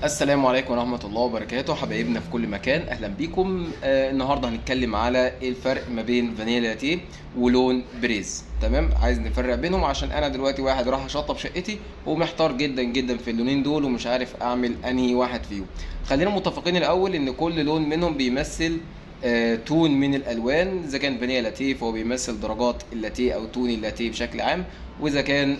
السلام عليكم ورحمة الله وبركاته حبايبنا في كل مكان، أهلا بيكم. النهاردة هنتكلم على الفرق ما بين فانيلا لاتيه ولون بريز. تمام، عايز نفرق بينهم عشان أنا دلوقتي واحد راح أشطب شقتي ومحتار جدا جدا في اللونين دول ومش عارف أعمل أنهي واحد فيهم. خلينا متفقين الأول إن كل لون منهم بيمثل تون من الالوان. اذا كان فانيلا لاتيه فهو بيمثل درجات اللاتيه او تون اللاتيه بشكل عام، واذا كان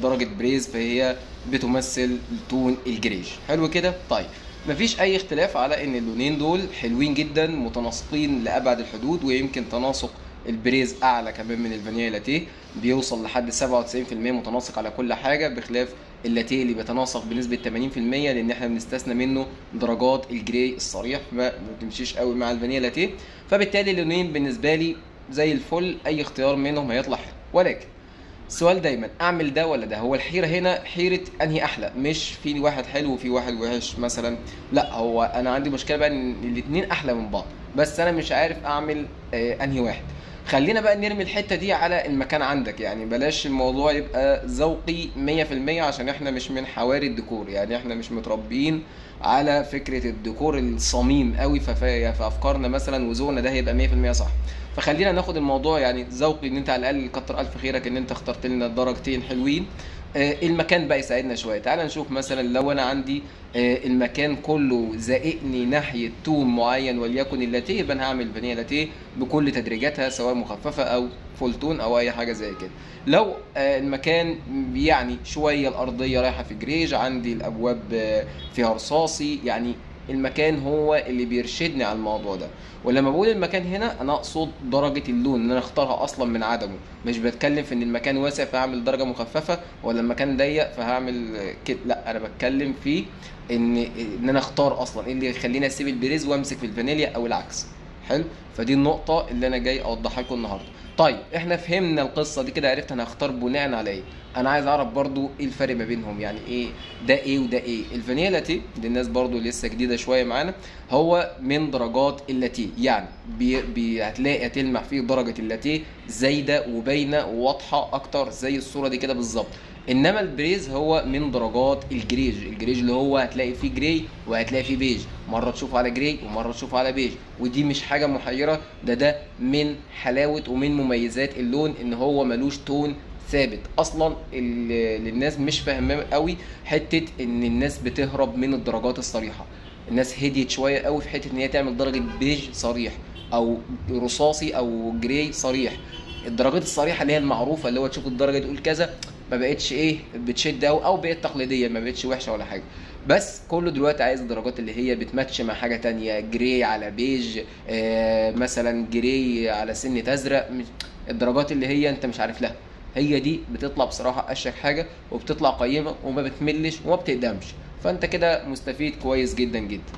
درجه بريز فهي بتمثل تون الجريج. حلو كده. طيب، مفيش اي اختلاف على ان اللونين دول حلوين جدا متناسقين لابعد الحدود، ويمكن تناسق البريز اعلى كمان من الفانيلا لاتيه، بيوصل لحد 97% متناسق على كل حاجه، بخلاف اللاتيه اللي بيتناسق بنسبه 80%، لان احنا بنستثنى منه درجات الجراي الصريح ما بتمشيش قوي مع الفانيلا لاتيه. فبالتالي اللونين بالنسبه لي زي الفل، اي اختيار منهم هيطلع حلو. ولكن السؤال دايما اعمل ده ولا ده؟ هو الحيره هنا حيره انهي احلى، مش في واحد حلو وفي واحد وحش مثلا. لا، هو انا عندي مشكله بقى ان الاتنين احلى من بعض، بس انا مش عارف اعمل انهي واحد. خلينا بقى نرمي الحته دي على المكان عندك، يعني بلاش الموضوع يبقى ذوقي 100%، عشان احنا مش من حواري الديكور، يعني احنا مش متربيين على فكره الديكور الصميم قوي، في افكارنا مثلا وذوقنا ده هيبقى 100% صح. فخلينا ناخد الموضوع يعني ذوقي، ان انت على الاقل كتر الف خيرك ان انت اخترت لنا درجتين حلوين. المكان بقى يساعدنا شويه. تعال نشوف مثلا لو انا عندي المكان كله زائقني ناحيه تون معين وليكن اللاتيه، يبقى انا هعمل فانيلا لاتيه بكل تدريجاتها، سواء مخففه او فول تون او اي حاجه زي كده. لو المكان يعني شويه الارضيه رايحه في جريج، عندي الابواب فيها رصاصي، يعني المكان هو اللي بيرشدني على الموضوع ده. ولما بقول المكان هنا انا اقصد درجه اللون ان انا اختارها اصلا من عدمه، مش بتكلم في ان المكان واسع فهعمل درجه مخففه ولا المكان ضيق فهعمل كده. لا، انا بتكلم في ان انا اختار اصلا ايه اللي يخليني اسيب البريز وامسك في الفانيليا او العكس. حلو، فدي النقطه اللي انا جاي اوضحها لكم النهارده. طيب، احنا فهمنا القصه دي كده، عرفت انا هختار بناء على ايه. انا عايز اعرف برضو ايه الفرق ما بينهم، يعني ايه ده ايه وده ايه. الفانيلا لاتيه للناس برضو لسه جديده شويه معانا، هو من درجات اللاتيه، يعني هتلاقي تلمح فيه درجه اللاتيه زايده وباينه وواضحه اكتر زي الصوره دي كده بالظبط. انما البريز هو من درجات الجريج. الجريج اللي هو هتلاقي فيه جراي وهتلاقي فيه بيج، مره تشوفه على جراي ومره تشوفه على بيج، ودي مش حاجه محيره، ده من حلاوه ومن مميزات اللون ان هو ملوش تون ثابت اصلا. اللي الناس مش فاهمه قوي حته ان الناس بتهرب من الدرجات الصريحه. الناس هديت شويه قوي في حته ان هي تعمل درجه بيج صريح او رصاصي او جراي صريح. الدرجات الصريحه اللي هي المعروفه، اللي هو تشوف الدرجه تقول كذا، ما بقتش ايه بتشد او بقت تقليديه، ما بقتش وحشه ولا حاجه. بس كله دلوقتي عايز الدرجات اللي هي بتماتش مع حاجه تانية، جراي على بيج، مثلا جراي على سنه ازرق. الدرجات اللي هي انت مش عارف لها، هي دي بتطلع بصراحه اشيك حاجه، وبتطلع قيمه وما بتملش وما بتقدمش. فانت كده مستفيد كويس جدا جدا.